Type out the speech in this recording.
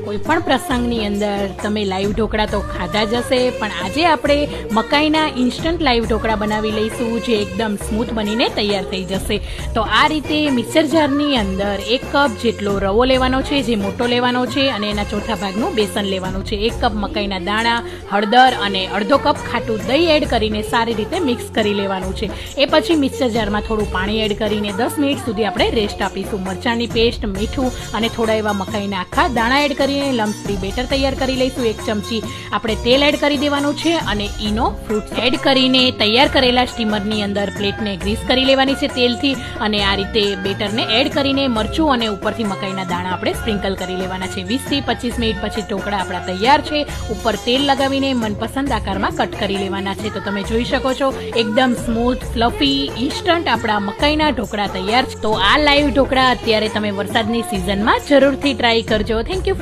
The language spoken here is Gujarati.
કોઈ પણ પ્રસંગની અંદર તમે લાઈવ ઢોકળા તો ખાધા જ હશે, પણ આજે આપણે મકાઈના ઇન્સ્ટન્ટ લાઈવ ઢોકળા બનાવી લઈશું, જે એકદમ સ્મૂથ બનીને તૈયાર થઈ જશે. તો આ રીતે મિક્સર જારની અંદર 1 કપ જેટલો રવો લેવાનો છે, જે મોટો લેવાનો છે, અને એના ચોથા ભાગનું બેસન લેવાનું છે. 1 કપ મકાઈના દાણા, હળદર અને અડધો કપ ખાટું દહીં એડ કરીને સારી રીતે મિક્સ કરી લેવાનું છે. એ પછી મિક્સર જારમાં થોડું પાણી એડ કરીને 10 મિનિટ સુધી આપણે રેસ્ટ આપીશું. મરચાંની પેસ્ટ, મીઠું અને થોડા એવા મકાઈના આખા દાણા એડ કરીને લમ્સ ફ્રી બેટર તૈયાર કરી લઈશું. 1 ચમચી આપણે તેલ એડ કરી દેવાનું છે અને ઈનો ફ્રૂટ એડ કરીને તૈયાર કરેલા સ્ટીમરની અંદર પ્લેટને ગ્રીસ કરી લેવાની છે તેલથી, અને આ રીતે બેટરને એડ કરીને મરચું અને ઉપરથી મકાઈના દાણા આપણે સ્પ્રિંકલ કરી લેવાના છે. 20 થી 25 મિનિટ પછી ઢોકળા આપણા તૈયાર છે. ઉપર તેલ લગાવીને મનપસંદ આકારમાં કટ કરી લેવાના છે. તો તમે જોઈ શકો છો એકદમ સ્મૂથ, ફ્લફી, ઇન્સ્ટન્ટ આપણા મકાઈના ઢોકળા તૈયાર છે. તો આ લાઈવ ઢોકળા અત્યારે તમે વરસાદની સિઝનમાં જરૂરથી ટ્રાય કરજો. Thank you.